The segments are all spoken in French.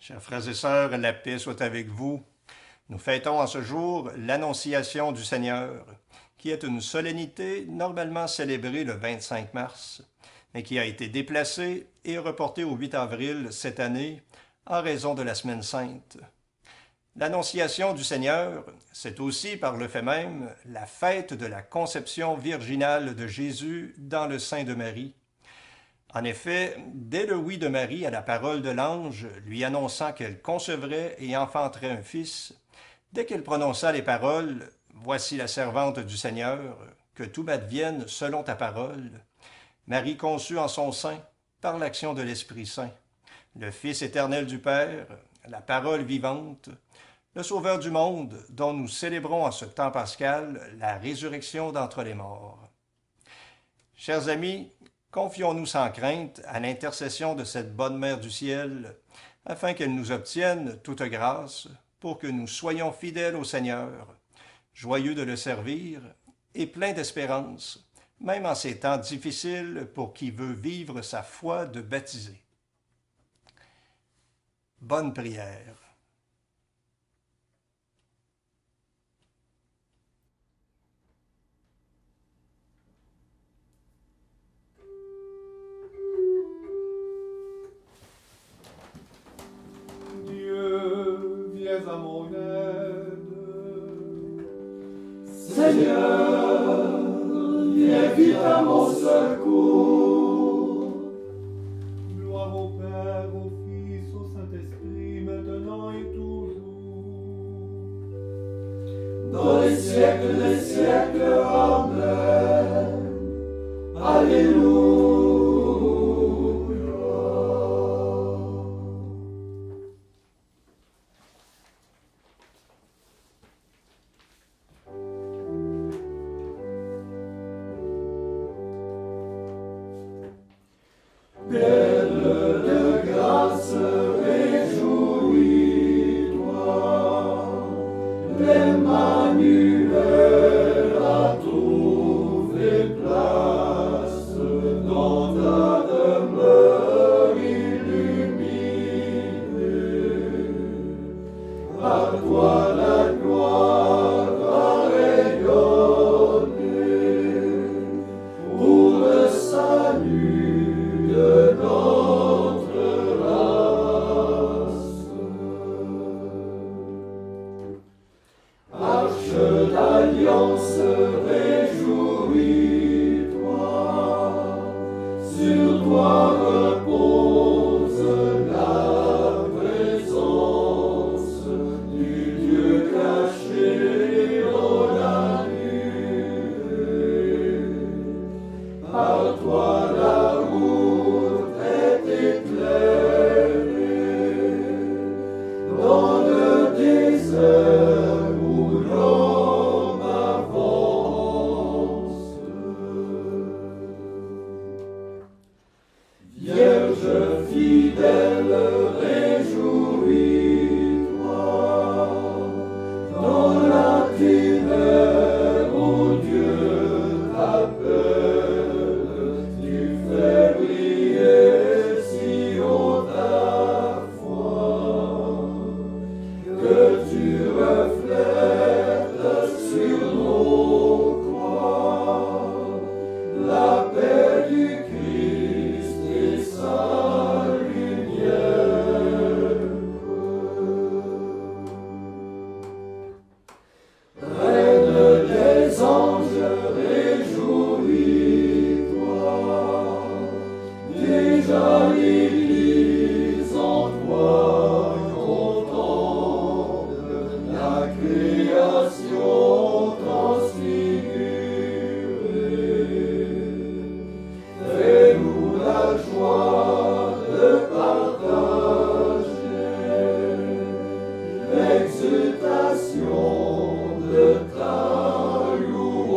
Chers frères et sœurs, la paix soit avec vous. Nous fêtons en ce jour l'Annonciation du Seigneur, qui est une solennité normalement célébrée le 25 mars, mais qui a été déplacée et reportée au 8 avril cette année en raison de la Semaine sainte. L'Annonciation du Seigneur, c'est aussi par le fait même la fête de la conception virginale de Jésus dans le sein de Marie. En effet, dès le oui de Marie à la parole de l'ange lui annonçant qu'elle concevrait et enfanterait un fils, dès qu'elle prononça les paroles « Voici la servante du Seigneur, que tout m'advienne selon ta parole », Marie conçut en son sein, par l'action de l'Esprit Saint, le Fils éternel du Père, la parole vivante, le Sauveur du monde, dont nous célébrons en ce temps pascal la résurrection d'entre les morts. Chers amis, confions-nous sans crainte à l'intercession de cette bonne Mère du ciel, afin qu'elle nous obtienne toute grâce pour que nous soyons fidèles au Seigneur, joyeux de le servir et pleins d'espérance, même en ces temps difficiles pour qui veut vivre sa foi de baptisé. Bonne prière. Dieu, viens à mon aide. Seigneur, viens vite à mon secours. Gloire au Père, au Fils, au Saint-Esprit, maintenant et toujours. Dans les siècles des siècles, Amen. Alléluia. Pleine de grâce, réjouis-toi. L'Emmanuel a trouvé place dans ta demeure illuminée. À toi la gloire va rayonner pour le salut de notre race. Arche d'alliance, réjouis-toi, sur toi repose la présence du Dieu caché dans la nuée. Par toi la route est éclairée, dans le désert où l'homme avance. Vierge fidèle, réjouis-toi, dans la ténèbre où Dieu t'appelle, tu fais briller si haut ta foi, que tu reflètes sur nos croix la paix du Christ et sa lumière. Reine des anges, réjouis-toi, déjà l'Église en toi contemple la création transfigurée. Fais-nous la joie de partager l'exultation de ta louange.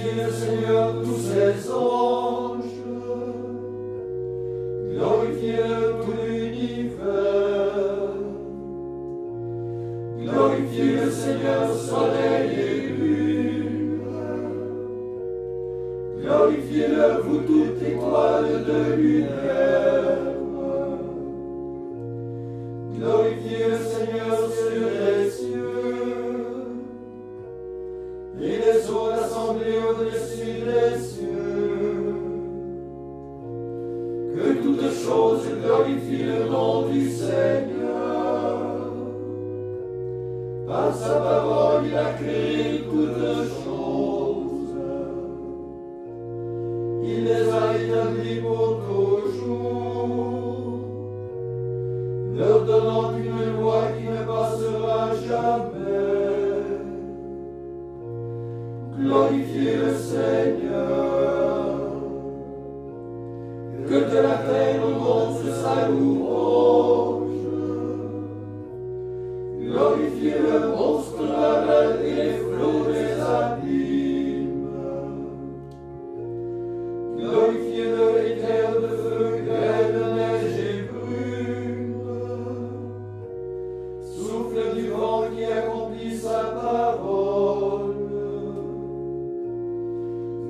Glorifiez le Seigneur, tous ses anges. Glorifiez tout l'univers. Glorifiez le Seigneur, soleil et lune. Glorifiez-le, vous toutes étoiles de lumière. Glorifiez le Seigneur sur les cieux. Et les eaux assemblées au-dessus des cieux. Que toutes choses glorifient le nom du Seigneur. Par sa parole, il a créé toutes choses. Il les a établies pour toujours, leur donnant une loi qui ne passera jamais. Glorifiez le Seigneur. Que de la terre monte sa louange. Glorifiez le monstre marin et les flots des abîmes. Glorifiez-le, les terres de feu, grêle de neige et brume. Souffle du vent qui accomplit sa parole.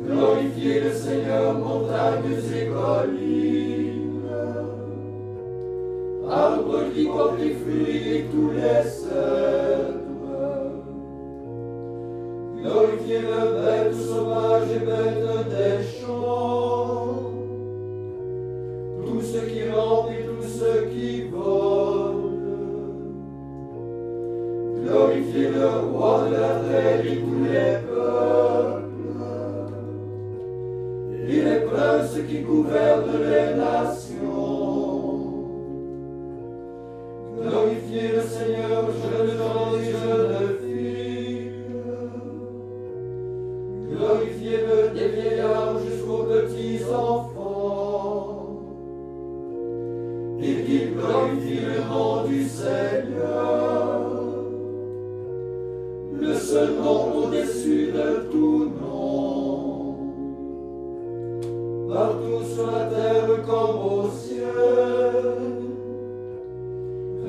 Glorifiez le Seigneur, montagnes et collines. Arbres qui portent les fruits et tous les cèdres. Glorifiez le bête sauvage et bête des champs. Tout ce qui rampe et tout ce qui vole. Glorifiez le roi de la terre et tous les peuples. Et les princes qui gouvernent les nations. Glorifiez le Seigneur, jeunes gens et jeunes filles. Glorifiez-le des vieillards jusqu'aux petits enfants. Et qu'il glorifie le nom du Seigneur, le seul nom au-dessus de tout nom. Partout sur la terre comme au ciel,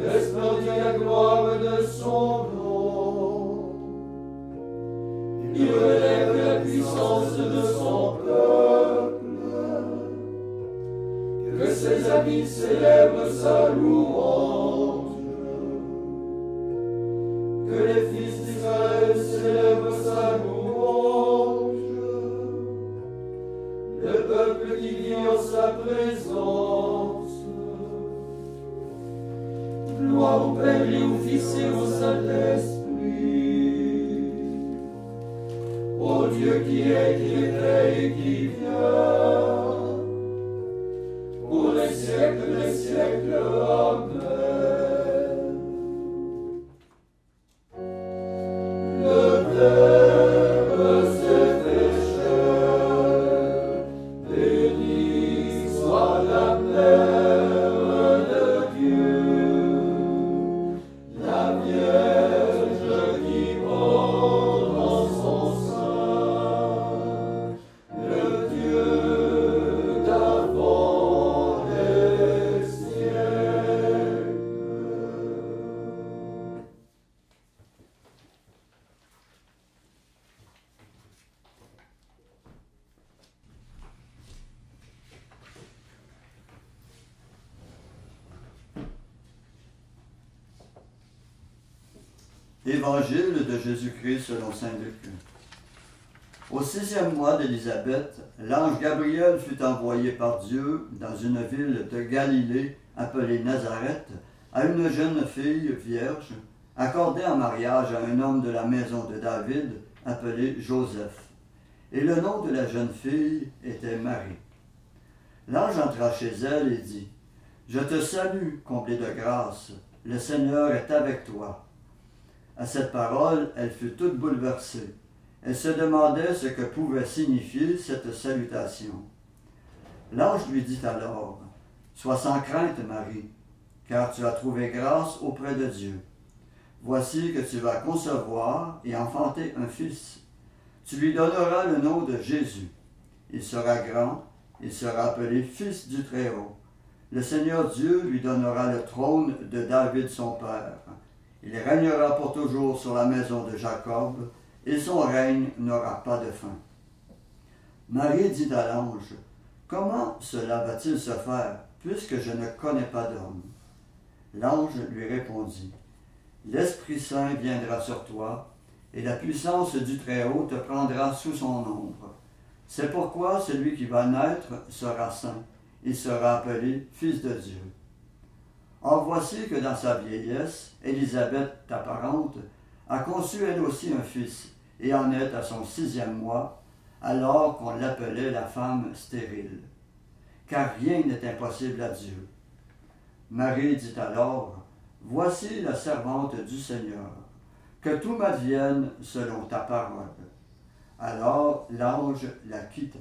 resplendit la gloire de son nom. Il relève la puissance de son peuple, que ses amis célèbrent sa louange, que les fils d'Israël célèbrent sa louange, le peuple qui vit en sa présence. Gloire au Père et au Fils et au Saint-Esprit, au Dieu qui est, qui était et qui vient, pour les siècles des siècles. Amen. Le Verbe s'est fait chair, béni soit la Mère de Dieu, la Vierge qui porte en son sein le Dieu d'avant les siècles. Évangile de Jésus-Christ selon saint Luc. Au 6e mois d'Élisabeth, l'ange Gabriel fut envoyé par Dieu dans une ville de Galilée appelée Nazareth à une jeune fille vierge, accordée en mariage à un homme de la maison de David appelé Joseph. Et le nom de la jeune fille était Marie. L'ange entra chez elle et dit : « Je te salue, comblée de grâce, le Seigneur est avec toi. » À cette parole, elle fut toute bouleversée. Elle se demandait ce que pouvait signifier cette salutation. L'ange lui dit alors : « Sois sans crainte, Marie, car tu as trouvé grâce auprès de Dieu. Voici que tu vas concevoir et enfanter un fils. Tu lui donneras le nom de Jésus. Il sera grand, il sera appelé Fils du Très-Haut. Le Seigneur Dieu lui donnera le trône de David son père. Il régnera pour toujours sur la maison de Jacob, et son règne n'aura pas de fin. Marie dit à l'ange, « Comment cela va-t-il se faire, puisque je ne connais pas d'homme? » L'ange lui répondit, « L'Esprit Saint viendra sur toi, et la puissance du Très-Haut te prendra sous son ombre. C'est pourquoi celui qui va naître sera saint, il sera appelé Fils de Dieu. Or voici que dans sa vieillesse, Élisabeth, ta parente, a conçu elle aussi un fils, et en est à son 6e mois, alors qu'on l'appelait la femme stérile. Car rien n'est impossible à Dieu. Marie dit alors, « Voici la servante du Seigneur, que tout m'advienne selon ta parole. » Alors l'ange la quitta.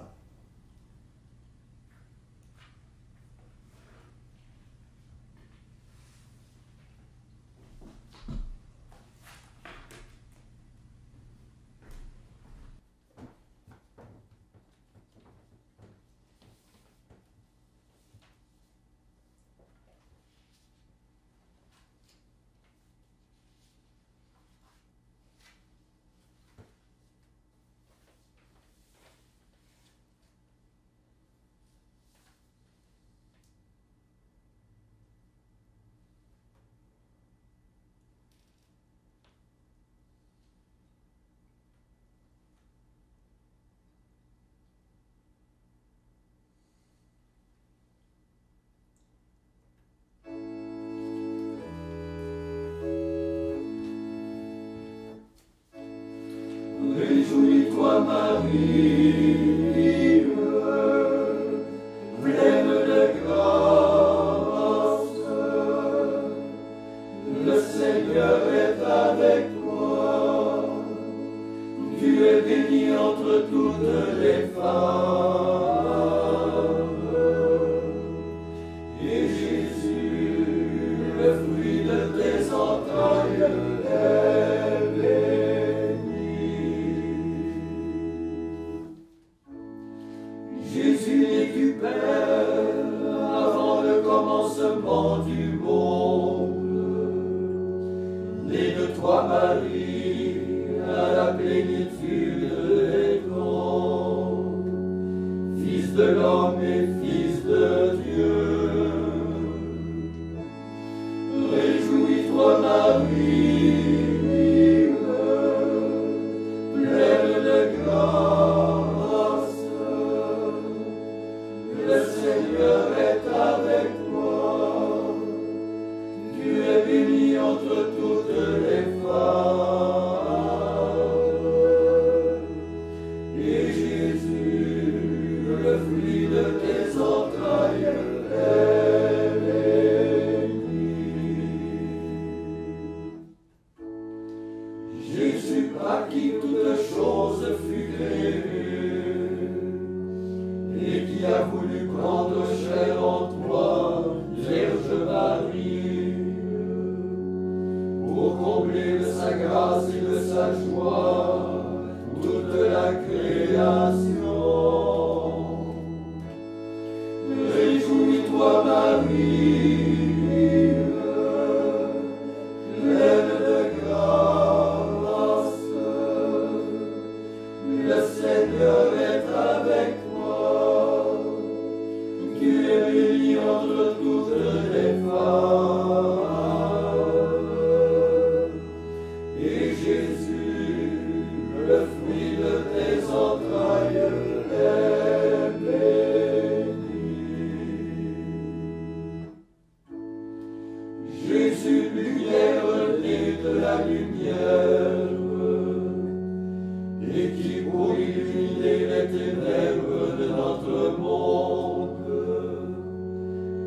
Réjouis-toi, Marie, pleine de grâce. Le Seigneur est avec toi. Tu es bénie entre toutes les femmes. Et Jésus, le fruit de tes entrailles, est béni. Jésus né du Père, avant le commencement du monde, né de toi Marie, à la plénitude des temps, Fils de l'homme et Fils de Dieu. Réjouis-toi Marie, pleine de grâce. Le Seigneur est avec toi. Tu es bénie entre toutes les femmes. Et Jésus, le fruit de tes entrailles, est béni. Jésus, par qui toute chose fut créée, et qui a voulu prendre chair en toi, Vierge Marie, pour combler de sa grâce et de sa joie toute la création. Réjouis-toi Marie, pleine de grâce. Le Seigneur est avec toi. Tu es bénie entre toutes les femmes. Et Jésus, le fruit de tes entrailles, est béni. Jésus, lumière née de la lumière, et qui pour illuminer les ténèbres de notre monde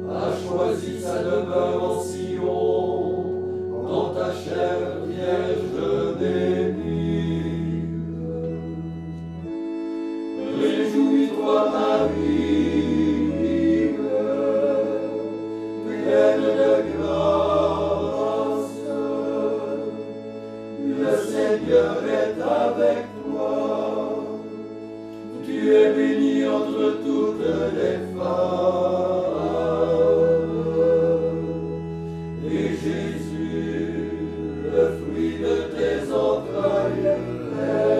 a choisi sa demeure en Sion, dans ta chair vierge bénie. Réjouis-toi Marie, pleine de grâce. Le Seigneur est avec toi. tu es bénie entre toutes les femmes. Et Jésus, le fruit de tes entrailles, est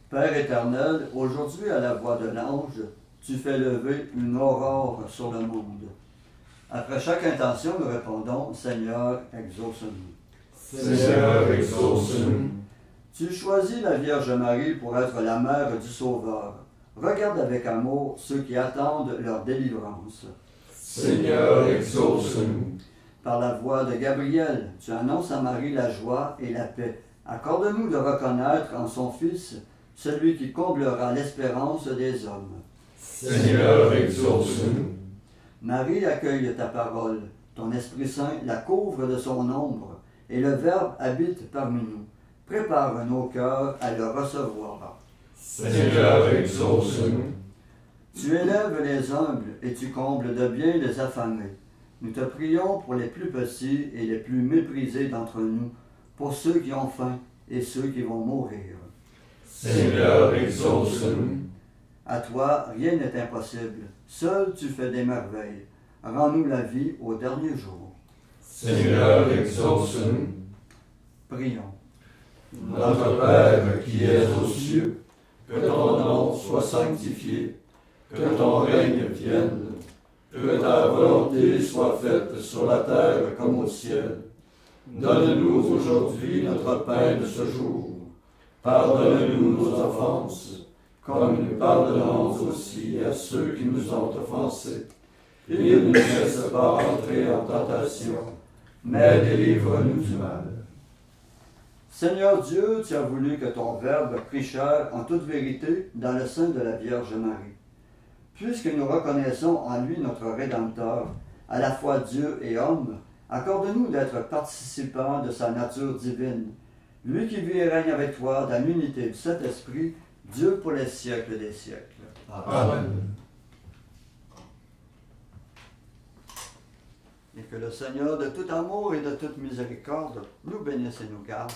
Père éternel, aujourd'hui à la voix de l'ange, tu fais lever une aurore sur le monde. Après chaque intention, nous répondons, Seigneur, exauce-nous. Seigneur, exauce-nous. Tu choisis la Vierge Marie pour être la mère du Sauveur. Regarde avec amour ceux qui attendent leur délivrance. Seigneur, exauce-nous. Par la voix de Gabriel, tu annonces à Marie la joie et la paix. Accorde-nous de reconnaître en son Fils celui qui comblera l'espérance des hommes. Seigneur, exauce-nous. Marie accueille ta parole, ton Esprit Saint la couvre de son ombre, et le Verbe habite parmi nous. Prépare nos cœurs à le recevoir. Seigneur, exauce-nous. Tu élèves les humbles et tu combles de bien les affamés. Nous te prions pour les plus petits et les plus méprisés d'entre nous, pour ceux qui ont faim et ceux qui vont mourir. Seigneur, exauce-nous. À toi, rien n'est impossible. Seul tu fais des merveilles. Rends-nous la vie au dernier jour. Seigneur, exauce-nous. Prions. Notre Père qui es aux cieux, que ton nom soit sanctifié, que ton règne vienne, que ta volonté soit faite sur la terre comme au ciel. Donne-nous aujourd'hui notre pain de ce jour. Pardonne-nous nos offenses, comme nous pardonnons aussi à ceux qui nous ont offensés. Et ne nous laisse pas entrer en tentation, mais délivre-nous du mal. Seigneur Dieu, tu as voulu que ton Verbe prit chair en toute vérité dans le sein de la Vierge Marie. Puisque nous reconnaissons en lui notre Rédempteur, à la fois Dieu et homme, accorde-nous d'être participants de sa nature divine, lui qui vit et règne avec toi dans l'unité du Saint-Esprit, Dieu pour les siècles des siècles. Amen. Et que le Seigneur de tout amour et de toute miséricorde nous bénisse et nous garde,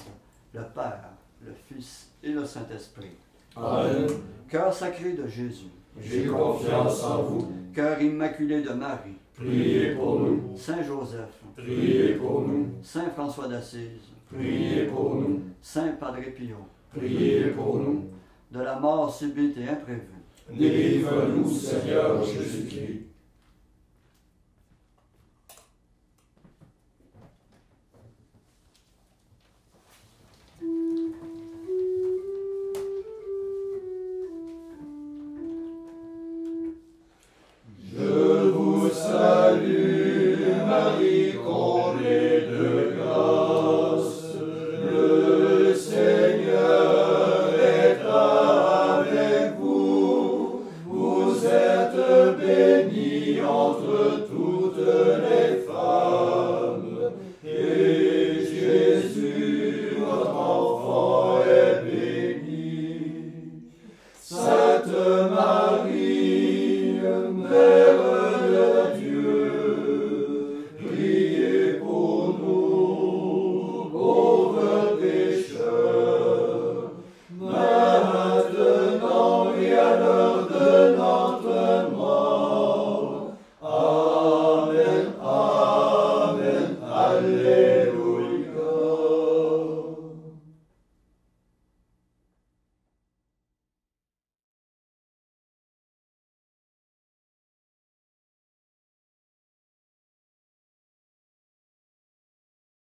le Père, le Fils et le Saint-Esprit. Amen. Cœur sacré de Jésus, J'ai confiance en vous. cœur immaculé de Marie, Priez pour nous. Saint Joseph, Priez pour nous. Saint François d'Assise, Priez pour nous. Saint Padre Pio, Priez pour nous. de la mort subite et imprévue, Délivre-nous, Seigneur Jésus-Christ.